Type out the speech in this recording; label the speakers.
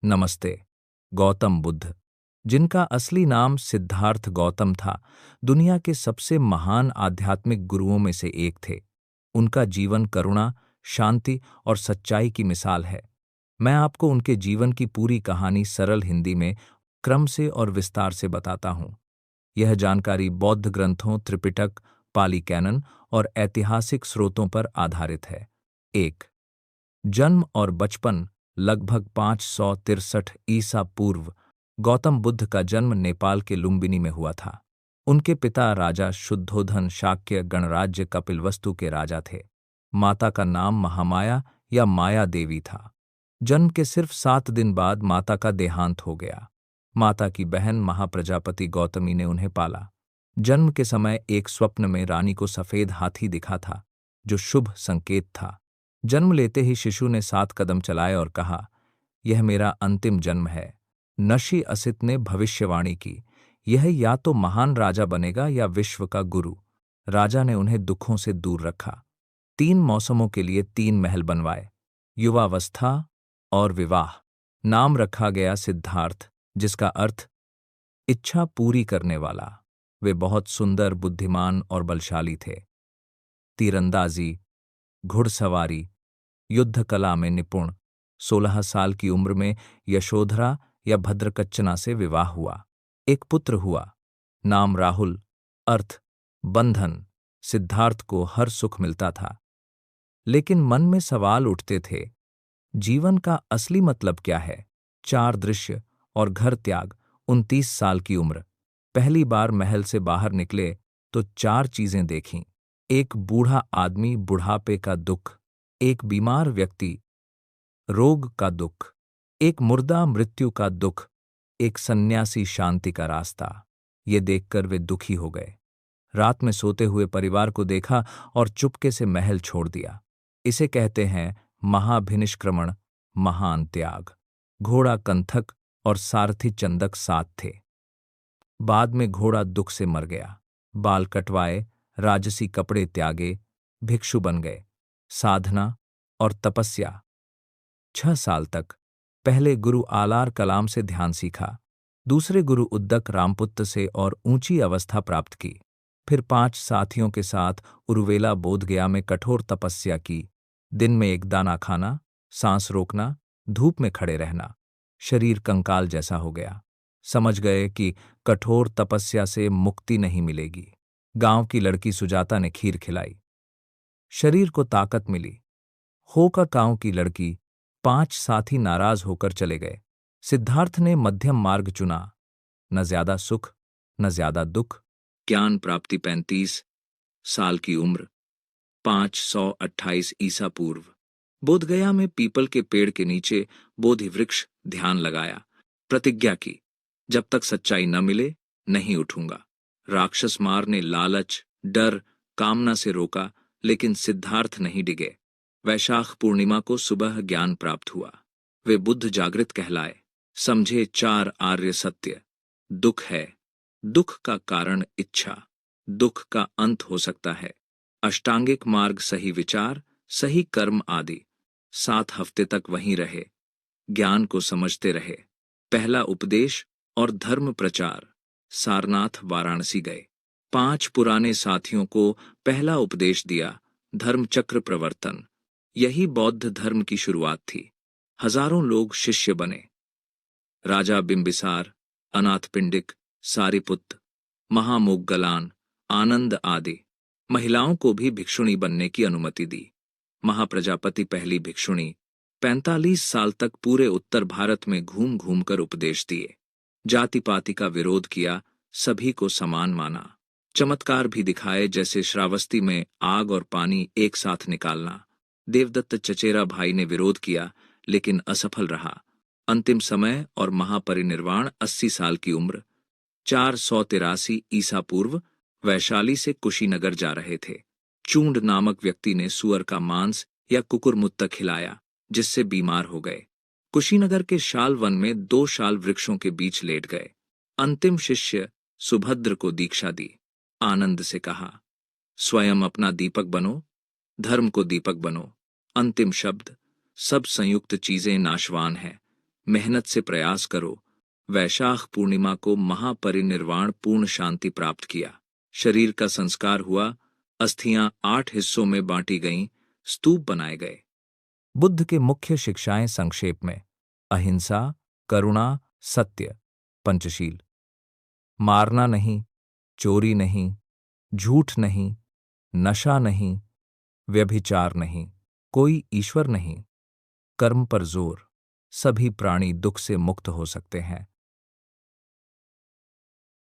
Speaker 1: नमस्ते। गौतम बुद्ध, जिनका असली नाम सिद्धार्थ गौतम था, दुनिया के सबसे महान आध्यात्मिक गुरुओं में से एक थे। उनका जीवन करुणा, शांति और सच्चाई की मिसाल है। मैं आपको उनके जीवन की पूरी कहानी सरल हिंदी में क्रम से और विस्तार से बताता हूँ। यह जानकारी बौद्ध ग्रंथों त्रिपिटक, पाली कैनन और ऐतिहासिक स्रोतों पर आधारित है। 1. जन्म और बचपन। लगभग 563 ईसा पूर्व गौतम बुद्ध का जन्म नेपाल के लुम्बिनी में हुआ था। उनके पिता राजा शुद्धोधन शाक्य गणराज्य कपिलवस्तु के राजा थे। माता का नाम महामाया या माया देवी था। जन्म के सिर्फ 7 दिन बाद माता का देहांत हो गया। माता की बहन महाप्रजापति गौतमी ने उन्हें पाला। जन्म के समय एक स्वप्न में रानी को सफेद हाथी दिखा था, जो शुभ संकेत था। जन्म लेते ही शिशु ने 7 कदम चलाए और कहा, यह मेरा अंतिम जन्म है। नशी असित ने भविष्यवाणी की, यह या तो महान राजा बनेगा या विश्व का गुरु। राजा ने उन्हें दुखों से दूर रखा। 3 मौसमों के लिए 3 महल बनवाए। युवावस्था और विवाह। नाम रखा गया सिद्धार्थ, जिसका अर्थ इच्छा पूरी करने वाला। वे बहुत सुंदर, बुद्धिमान और बलशाली थे। तीरंदाजी, घुड़सवारी, युद्ध कला में निपुण। 16 साल की उम्र में यशोधरा या भद्रकच्चना से विवाह हुआ। एक पुत्र हुआ, नाम राहुल, अर्थ बंधन। सिद्धार्थ को हर सुख मिलता था, लेकिन मन में सवाल उठते थे, जीवन का असली मतलब क्या है। 4 दृश्य और घर त्याग। 29 साल की उम्र। पहली बार महल से बाहर निकले तो 4 चीजें देखीं। एक बूढ़ा आदमी, बुढ़ापे का दुख। एक बीमार व्यक्ति, रोग का दुख। एक मुर्दा, मृत्यु का दुख। एक सन्यासी, शांति का रास्ता। ये देखकर वे दुखी हो गए। रात में सोते हुए परिवार को देखा और चुपके से महल छोड़ दिया। इसे कहते हैं महाभिनिष्क्रमण, महान त्याग। घोड़ा कंथक और सारथी चंदक साथ थे। बाद में घोड़ा दुख से मर गया। बाल कटवाए, राजसी कपड़े त्यागे, भिक्षु बन गए। साधना और तपस्या। 6 साल तक। पहले गुरु आलार कलाम से ध्यान सीखा, दूसरे गुरु उद्दक रामपुत्र से और ऊंची अवस्था प्राप्त की। फिर 5 साथियों के साथ उरुवेला बोधगया में कठोर तपस्या की। दिन में 1 दाना खाना, सांस रोकना, धूप में खड़े रहना। शरीर कंकाल जैसा हो गया। समझ गए कि कठोर तपस्या से मुक्ति नहीं मिलेगी। गांव की लड़की सुजाता ने खीर खिलाई, शरीर को ताकत मिली। होका गांव की लड़की। 5 साथी नाराज होकर चले गए। सिद्धार्थ ने मध्यम मार्ग चुना, न ज्यादा सुख न ज्यादा दुख। ज्ञान प्राप्ति। 35 साल की उम्र। 528 ईसा पूर्व। बोधगया में पीपल के पेड़ के नीचे बोधि वृक्ष ध्यान लगाया। प्रतिज्ञा की, जब तक सच्चाई न मिले नहीं उठूंगा। राक्षस मार ने लालच, डर, कामना से रोका, लेकिन सिद्धार्थ नहीं डिगे। वैशाख पूर्णिमा को सुबह ज्ञान प्राप्त हुआ। वे बुद्ध जागृत कहलाए। समझे 4 आर्य सत्य। दुख है, दुख का कारण इच्छा, दुख का अंत हो सकता है। अष्टांगिक मार्ग, सही विचार, सही कर्म आदि। 7 हफ्ते तक वहीं रहे, ज्ञान को समझते रहे। पहला उपदेश और धर्म प्रचार। सारनाथ, वाराणसी गए। 5 पुराने साथियों को पहला उपदेश दिया, धर्म चक्र प्रवर्तन। यही बौद्ध धर्म की शुरुआत थी। हजारों लोग शिष्य बने। राजा बिंबिसार, अनाथपिंडिक, सारिपुत्त, महामोग्गलान, आनंद आदि। महिलाओं को भी भिक्षुणी बनने की अनुमति दी। महाप्रजापति पहली भिक्षुणी। 45 साल तक पूरे उत्तर भारत में घूम घूम कर उपदेश दिए। जाति पाति का विरोध किया, सभी को समान माना। चमत्कार भी दिखाए, जैसे श्रावस्ती में आग और पानी एक साथ निकालना। देवदत्त चचेरा भाई ने विरोध किया, लेकिन असफल रहा। अंतिम समय और महापरिनिर्वाण। 80 साल की उम्र। 483 ईसा पूर्व। वैशाली से कुशीनगर जा रहे थे। चूंड नामक व्यक्ति ने सुअर का मांस या कुकुरमुत्ता खिलाया, जिससे बीमार हो गए। कुशीनगर के शाल वन में 2 शाल वृक्षों के बीच लेट गए। अंतिम शिष्य सुभद्र को दीक्षा दी। आनंद से कहा, स्वयं अपना दीपक बनो, धर्म को दीपक बनो। अंतिम शब्द, सब संयुक्त चीजें नाशवान है, मेहनत से प्रयास करो। वैशाख पूर्णिमा को महापरिनिर्वाण पूर्ण शांति प्राप्त किया। शरीर का संस्कार हुआ, अस्थियां 8 हिस्सों में बांटी गईं, स्तूप बनाए गए। बुद्ध के मुख्य शिक्षाएं संक्षेप में: अहिंसा, करुणा, सत्य, पंचशील। मारना नहीं, चोरी नहीं, झूठ नहीं, नशा नहीं, व्यभिचार नहीं, कोई ईश्वर नहीं, कर्म पर जोर, सभी प्राणी दुख से मुक्त हो सकते हैं।